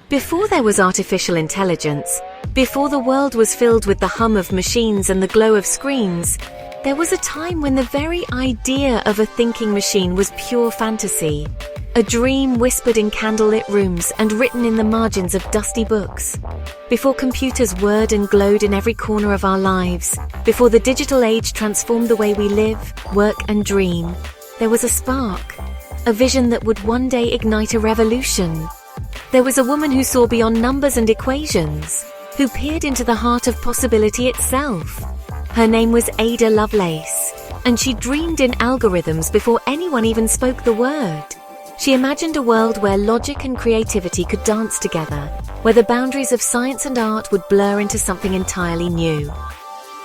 Before there was artificial intelligence, before the world was filled with the hum of machines and the glow of screens, there was a time when the very idea of a thinking machine was pure fantasy, a dream whispered in candlelit rooms and written in the margins of dusty books. Before computers whirred and glowed in every corner of our lives, before the digital age transformed the way we live, work and dream, there was a spark, a vision that would one day ignite a revolution. There was a woman who saw beyond numbers and equations, who peered into the heart of possibility itself. Her name was Ada Lovelace, and she dreamed in algorithms before anyone even spoke the word. She imagined a world where logic and creativity could dance together, where the boundaries of science and art would blur into something entirely new.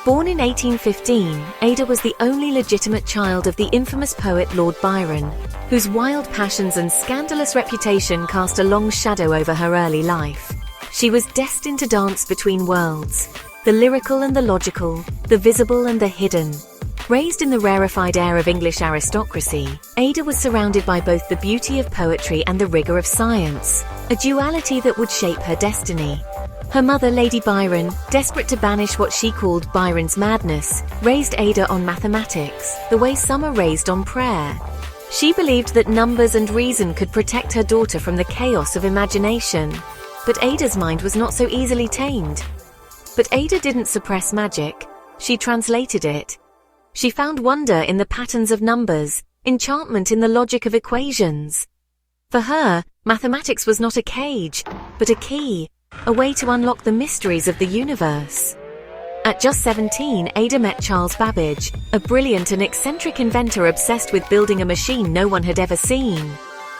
Born in 1815, Ada was the only legitimate child of the infamous poet Lord Byron, whose wild passions and scandalous reputation cast a long shadow over her early life. She was destined to dance between worlds, the lyrical and the logical, the visible and the hidden. Raised in the rarefied air of English aristocracy, Ada was surrounded by both the beauty of poetry and the rigor of science, a duality that would shape her destiny. Her mother, Lady Byron, desperate to banish what she called Byron's madness, raised Ada on mathematics, the way some are raised on prayer. She believed that numbers and reason could protect her daughter from the chaos of imagination. But Ada's mind was not so easily tamed. But Ada didn't suppress magic, she translated it. She found wonder in the patterns of numbers, enchantment in the logic of equations. For her, mathematics was not a cage, but a key, a way to unlock the mysteries of the universe. At just 17, Ada met Charles Babbage, a brilliant and eccentric inventor obsessed with building a machine no one had ever seen,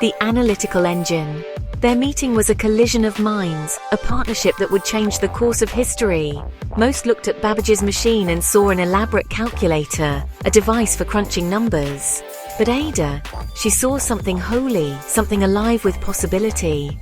the Analytical Engine. Their meeting was a collision of minds, a partnership that would change the course of history. Most looked at Babbage's machine and saw an elaborate calculator, a device for crunching numbers. But Ada, she saw something holy, something alive with possibility.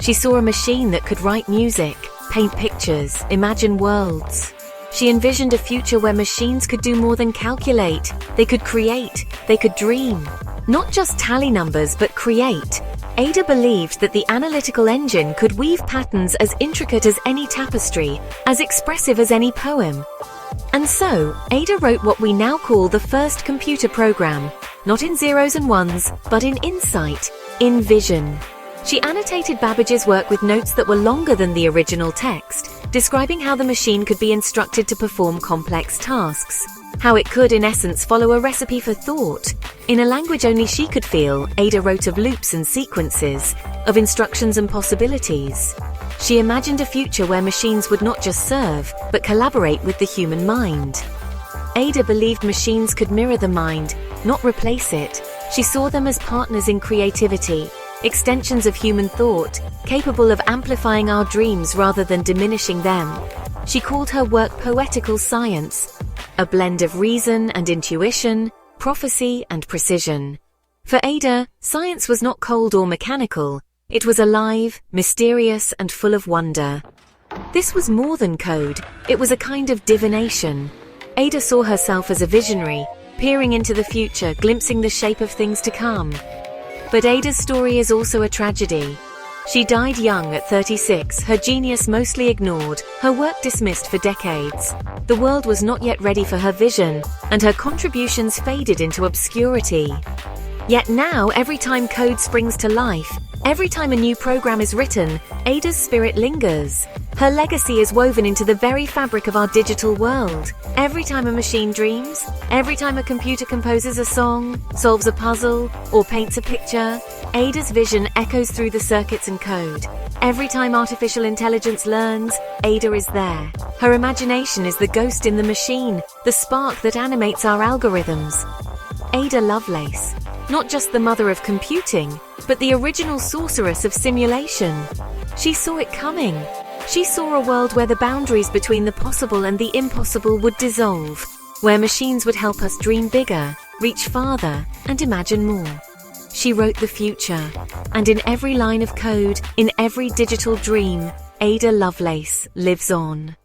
She saw a machine that could write music, paint pictures, imagine worlds. She envisioned a future where machines could do more than calculate. They could create, they could dream. Not just tally numbers, but create. Ada believed that the analytical engine could weave patterns as intricate as any tapestry, as expressive as any poem. And so, Ada wrote what we now call the first computer program, not in zeros and ones, but in insight, in vision. She annotated Babbage's work with notes that were longer than the original text, describing how the machine could be instructed to perform complex tasks, how it could, in essence, follow a recipe for thought. In a language only she could feel, Ada wrote of loops and sequences, of instructions and possibilities. She imagined a future where machines would not just serve, but collaborate with the human mind. Ada believed machines could mirror the mind, not replace it. She saw them as partners in creativity, extensions of human thought, capable of amplifying our dreams rather than diminishing them. She called her work poetical science, a blend of reason and intuition, prophecy and precision. For Ada, science was not cold or mechanical. It was alive, mysterious, and full of wonder. This was more than code. It was a kind of divination. Ada saw herself as a visionary, peering into the future, glimpsing the shape of things to come. But Ada's story is also a tragedy. She died young at 36, her genius mostly ignored, her work dismissed for decades. The world was not yet ready for her vision, and her contributions faded into obscurity. Yet now, every time code springs to life, every time a new program is written, Ada's spirit lingers. Her legacy is woven into the very fabric of our digital world. Every time a machine dreams, every time a computer composes a song, solves a puzzle, or paints a picture, Ada's vision echoes through the circuits and code. Every time artificial intelligence learns, Ada is there. Her imagination is the ghost in the machine, the spark that animates our algorithms. Ada Lovelace, not just the mother of computing, but the original sorceress of simulation. She saw it coming. She saw a world where the boundaries between the possible and the impossible would dissolve, where machines would help us dream bigger, reach farther, and imagine more. She wrote the future, and in every line of code, in every digital dream, Ada Lovelace lives on.